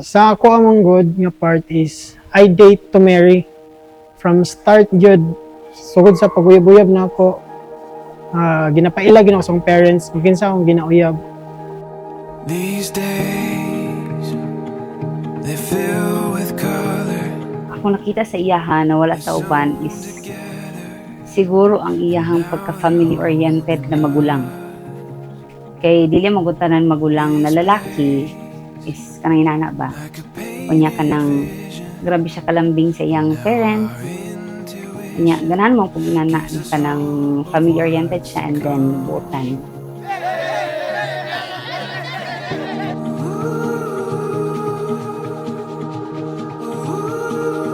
Sa ako among good nga part is I date to marry. From start jud sugod sa paguyab-uyab na ako, ginapailag gina sa akong parents kung kinsa akong ginauyab. These days, they fill with color. Ako nakita sa iyahan na wala sa uban is siguro ang iyahang pagka-family oriented na magulang. Kay dili magutanan magulang na lalaki is kanang inana ba? Unya kanang grabe siya kalambing sa iyang parents. Unya ganahan mo kung inana kanang family oriented siya and then buotan.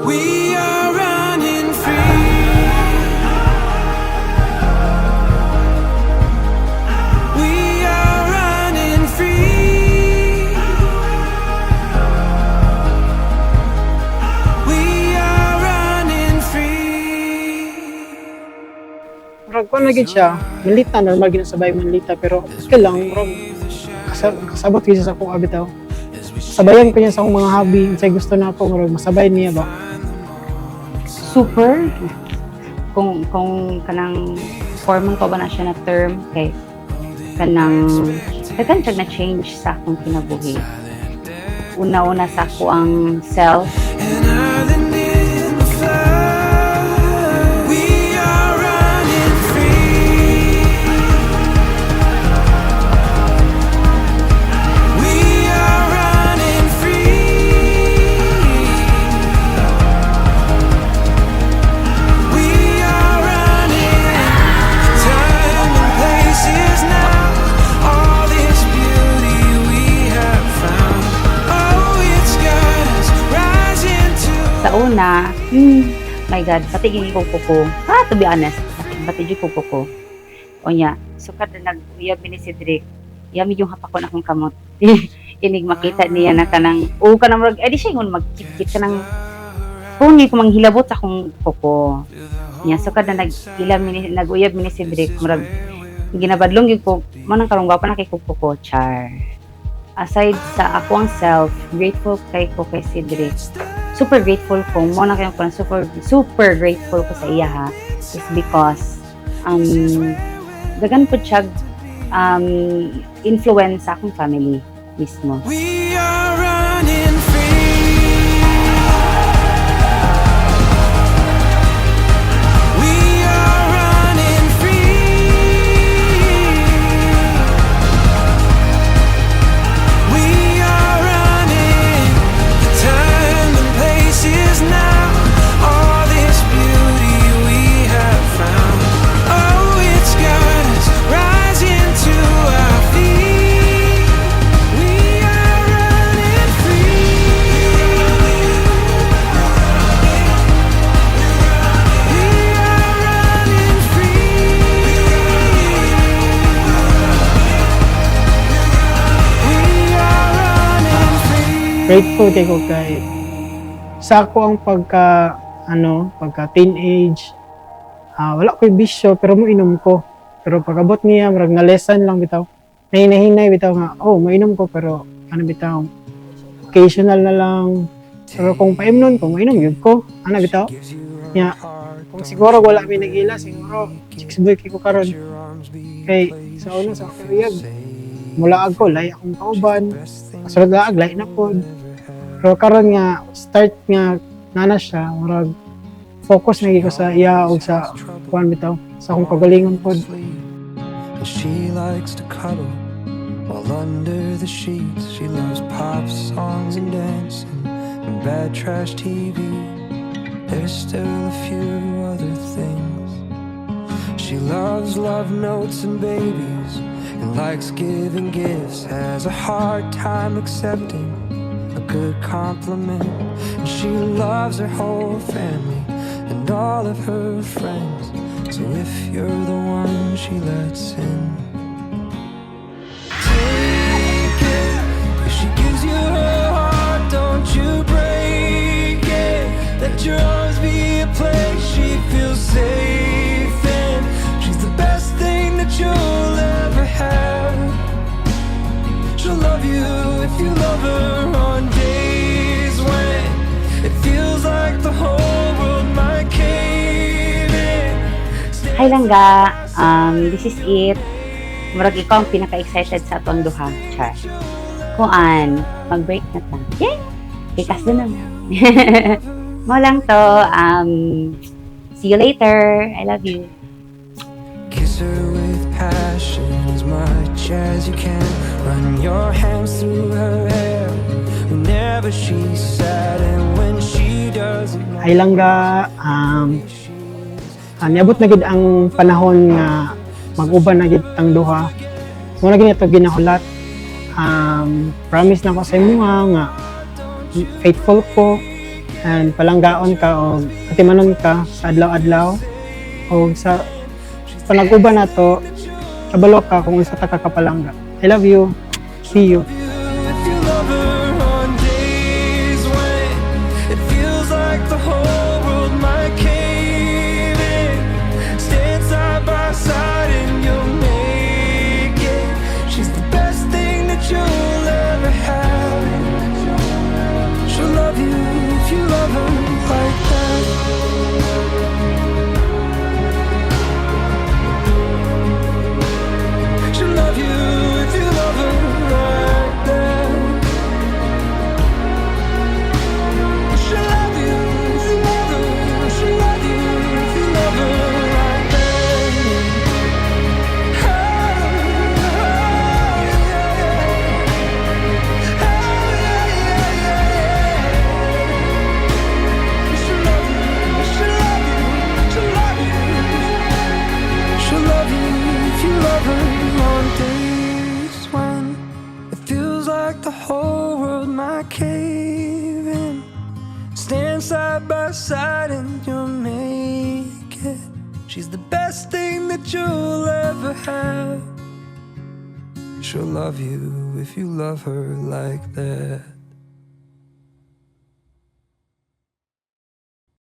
We are running free. We are running free. We are running free. Murag ko na gid siya, manlita, normal ginasabay manlita, pero okay lang, murag kasabot gid siya sa akong abitaw. Sabayan ko niya sa akong mga hobby, unsay gusto na ako, murag masabay niya ba. Super kung kanang formal ko ba na siya na term kay kanang daghan na change sa akong kinabuhi. Una-una sa ako ang self. And early in the flood. We are running free. We are running free. We are running. Time and place is now. All this beauty we have found. Oh, it's got us rising to. Sa una, my God, pati gini ko kuko. To be honest, pati gini ko kuko. O niya, sukat na nag-uyab ni Cedric. Yami yung hapakon akong kamot. Inig makita niya na kanang, kanang, di siya yung magkit-kit kanang, pungi ko manghilabot sa akong kuko. Niya, sukat na nag-uyab ni Cedric. Murag, ginabadlong yung ko, manang karong gwapo na kay kuko, char. Aside sa ako ang self, grateful kay Cedric. Super grateful ko, muna kayong parang super grateful ko sa iya ha, is because dagan po siya influence sa akong family mismo. We are running free. We are running free. We are running. The time and place is now. All this beauty we have found. Oh, it's got us rising to our feet. We are running free. We are running free. We are running free. Grateful kay ko kay sa ako ang pagka teenage, wala ko'y bisyo pero moinom ko. Pero pagabot niya murag na lesson lang bitaw. Nahinay bitaw nga, mainom ko pero bitaw occasional na lang. Pero kung paimnon ko, mainom yun ko. Bitaw? Nya, kung siguro wala may nag-ila, siguro chicks boy kay ko karon. Kay sa una sa career, mula ako lay akong kauban. Kasulod laag lay na pod. Pero karon nga start nga nana siya, murag focus na ko sa iya o sa kuan bitaw sa akong kagalingon pod. And she likes to cuddle while under the sheets. She loves pop songs and dancing and bad trash TV. There's still a few other things. She loves love notes and babies and likes giving gifts. Has a hard time accepting a good compliment. And she loves her whole family and all of her friends. So if you're the one she lets in, take it. If she gives you her heart, don't you break it. Let your arms be a place she feels safe in. She's the best thing that you'll ever have. She'll love you if you love her on days. whole world might cave in. Hi Langga, this is it. Murag ikaw ang pinaka-excited sa atong duha, Char. Kuan, mag-break na ta. Yay! Kikas na naman. Mo lang to. See you later. I love you. Kiss her with passion as much as you can. Run your hands through her hair whenever she's sad and when she doesn't know. Ay langga, niabot na gid ang panahon nga mag-uban na gid ang duha. Muna gid ito ginahulat. Promise na ko sa imo nga faithful ko and palanggaon ka o katimanon ka sa adlaw-adlaw o sa panag-uban na to kabalo ka kung isa ta ka kapalangga. I love you. See you. If you love her on days when it feels like the whole world might cave in, stand side by side and you'll make it. She's the best thing that you'll ever have. She'll love you if you love her like that. She'll love you if you love her like that. She'll love you if you love her. She'll love you if you love her like that. Oh, yeah, yeah. Oh, yeah, yeah. She'll love you, she'll love you, she'll love you. She'll love you if you love her on days when it feels like the whole world might cave in. Stand side by side and you'll make it. She's the best thing that you'll ever have. She'll love you if you love her like that.